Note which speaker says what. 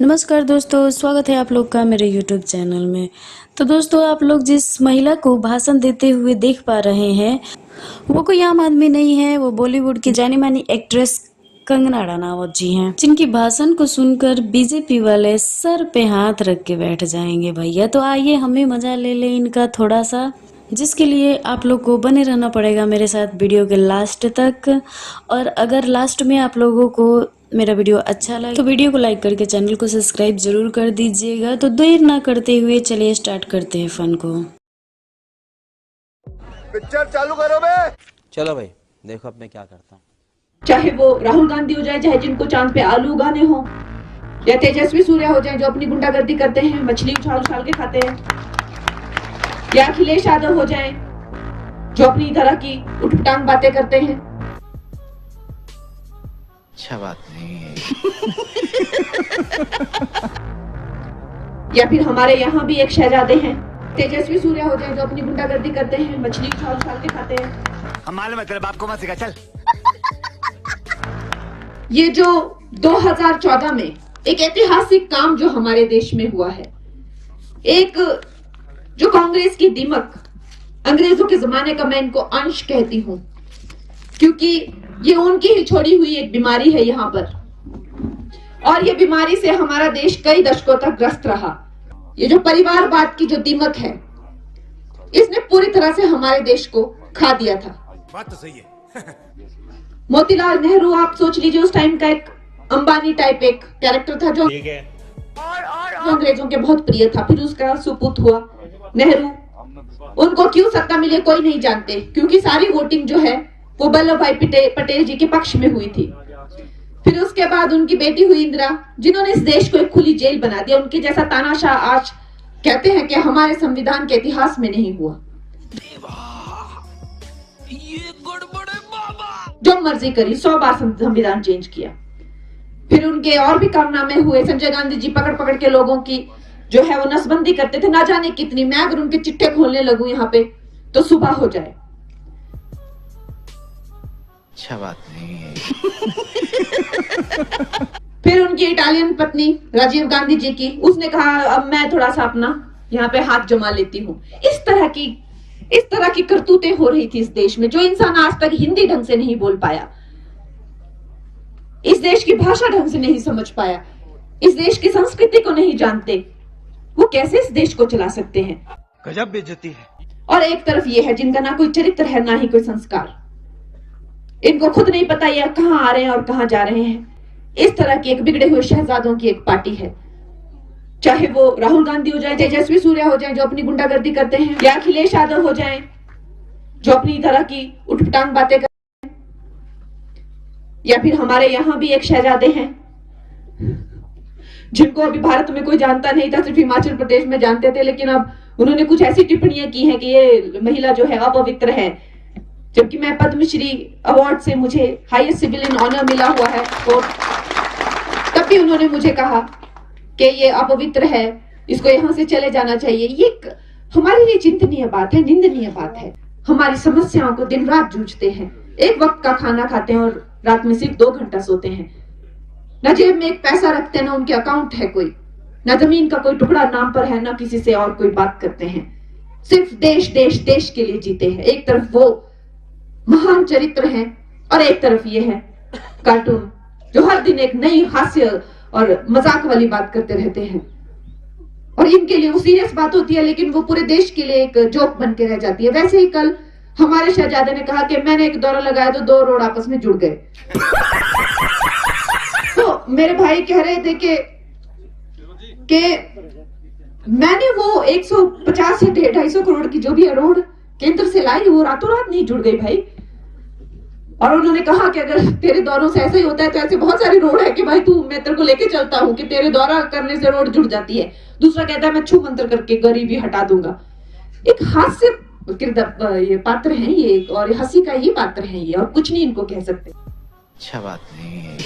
Speaker 1: नमस्कार दोस्तों, स्वागत है आप लोग का मेरे YouTube चैनल में। तो दोस्तों, आप लोग जिस महिला को भाषण देते हुए देख पा रहे हैं, वो कोई आम आदमी नहीं है। वो बॉलीवुड की जानी मानी एक्ट्रेस कंगना रनावत जी हैं, जिनकी भाषण को सुनकर बीजेपी वाले सर पे हाथ रख के बैठ जाएंगे भैया। तो आइए हम भी मजा ले लें इनका थोड़ा सा, जिसके लिए आप लोग को बने रहना पड़ेगा मेरे साथ वीडियो के लास्ट तक। और अगर लास्ट में आप लोगों को मेरा वीडियो अच्छा लगे तो वीडियो को लाइक करके चैनल को सब्सक्राइब जरूर कर दीजिएगा। तो देर ना करते हुए चलिए स्टार्ट करते हैं फन को।
Speaker 2: पिक्चर चालू करो बे।
Speaker 3: चलो भाई, देखो अब मैं क्या करता हूँ।
Speaker 4: चाहे वो राहुल गांधी हो जाए, चाहे जिनको चांद पे आलू उगाने हो, या तेजस्वी सूर्या हो जाए जो अपनी गुंडागर्दी करते हैं, मछली उछाल उछाल के खाते हैं, या अखिलेश यादव हो जाए जो अपनी तरह की उठपटांग बातें करते हैं।
Speaker 3: अच्छा बात नहीं है।
Speaker 4: या फिर हमारे यहाँ भी एक शहजादे हैं, तेजस्वी सूर्या हो जाए जो अपनी गुंडागर्दी करते हैं, मछली उछाल उछाल के खाते हैं।
Speaker 2: हम मालूम है तेरे बाप को मत सिखा, चल।
Speaker 4: ये जो 2014 में एक ऐतिहासिक काम जो हमारे देश में हुआ है, एक जो कांग्रेस की दीमक, अंग्रेजों के जमाने का मैं इनको अंश कहती हूं, क्योंकि ये उनकी ही छोड़ी हुई एक बीमारी है यहाँ पर, और ये बीमारी से हमारा देश कई दशकों तक ग्रस्त रहा। ये जो परिवारवाद की जो दीमक है, इसने पूरी तरह से हमारे देश को खा दिया था।
Speaker 2: बात तो सही है।
Speaker 4: मोतीलाल नेहरू, आप सोच लीजिए, उस टाइम का एक अंबानी टाइप एक कैरेक्टर था जो अंग्रेजों के बहुत प्रिय था। फिर उसका सुपुत्र हुआ नेहरू। उनको क्यों सत्ता मिली कोई नहीं जानते, क्योंकि सारी वोटिंग जो है वो वल्लभ भाई पटेल जी के पक्ष में हुई थी। फिर उसके बाद उनकी बेटी हुई इंदिरा, जिन्होंने इस देश को एक खुली जेल बना दिया। उनके जैसा तानाशाह आज कहते हैं कि हमारे संविधान के इतिहास में नहीं हुआ। जो मर्जी करी, 100 बार संविधान चेंज किया। फिर उनके और भी कारनामे हुए। संजय गांधी जी पकड़ पकड़ के लोगों की जो है वो नसबंदी करते थे, ना जाने कितनी। मैं अगर उनके चिट्ठे खोलने लगूं यहाँ पे तो सुबह हो जाए।
Speaker 3: अच्छा बात नहीं है।
Speaker 4: फिर उनकी इटालियन पत्नी राजीव गांधी जी की, उसने कहा अब मैं थोड़ा सा अपना यहाँ पे हाथ जमा लेती हूँ। इस तरह की करतूतें हो रही थी इस देश में। जो इंसान आज तक हिंदी ढंग से नहीं बोल पाया, इस देश की भाषा ढंग से नहीं समझ पाया, इस देश की संस्कृति को नहीं जानते, वो कैसे इस देश को चला सकते हैं?
Speaker 2: गजब बेइज्जती है।
Speaker 4: और एक तरफ ये है जिनका ना कोई चरित्र है, ना ही कोई संस्कार। इनको खुद नहीं पता ये कहां आ रहे हैं और कहां जा रहे हैं। इस तरह की एक बिगड़े हुए शहजादों की एक पार्टी है। चाहे वो राहुल गांधी हो जाए, तेजस्वी सूर्या हो जाए जो अपनी गुंडागर्दी करते हैं, या अखिलेश यादव हो जाए जो अपनी तरह की उठपटांग बातें करते हैं, या फिर हमारे यहाँ भी एक शहजादे हैं जिनको अभी भारत में कोई जानता नहीं था, सिर्फ हिमाचल प्रदेश में जानते थे। लेकिन अब उन्होंने कुछ ऐसी टिप्पणियां की हैं कि ये महिला जो है अपवित्र है, जबकि मैं पद्मश्री अवार्ड से मुझे हाईएस्ट सिविलियन ऑनर मिला हुआ है। तो तब भी उन्होंने मुझे कहा कि ये अपवित्र है, इसको यहाँ से चले जाना चाहिए। ये हमारे लिए चिंतनीय बात है, निंदनीय बात है। हमारी समस्याओं को दिन रात जूझते हैं, एक वक्त का खाना खाते हैं और रात में सिर्फ 2 घंटा सोते हैं। न जेब में एक पैसा रखते हैं, ना उनके अकाउंट है कोई, न जमीन का कोई टुकड़ा नाम पर है, ना किसी से और कोई बात करते हैं। सिर्फ देश देश देश के लिए जीते हैं। एक तरफ वो महान चरित्र हैं और एक तरफ ये है कार्टून जो हर दिन एक नई हास्य और मजाक वाली बात करते रहते हैं। और इनके लिए वो सीरियस बात होती है, लेकिन वो पूरे देश के लिए एक जोक बन के रह जाती है। वैसे ही कल हमारे शहजादे ने कहा कि मैंने एक दौरा लगाया तो 2 रोड आपस में जुड़ गए। तो मेरे भाई कह रहे थे कि मैंने वो 150 से 250 करोड़ की जो भी रोड केंद्र से लाई, वो रातों रात नहीं जुड़ गई भाई। और उन्होंने कहा कि अगर तेरे दौरों से ऐसा ही होता है तो ऐसे बहुत सारी रोड है कि भाई तू, मैं तेरे को लेके चलता हूँ कि तेरे दौरा करने से रोड जुड़ जाती है। दूसरा कहता है मैं छू मंत्र करके गरीबी हटा दूंगा। एक हास्य ये पात्र हैं ये, और हंसी का ही पात्र है ये, और कुछ नहीं इनको कह सकते।
Speaker 3: अच्छा बात नहीं है।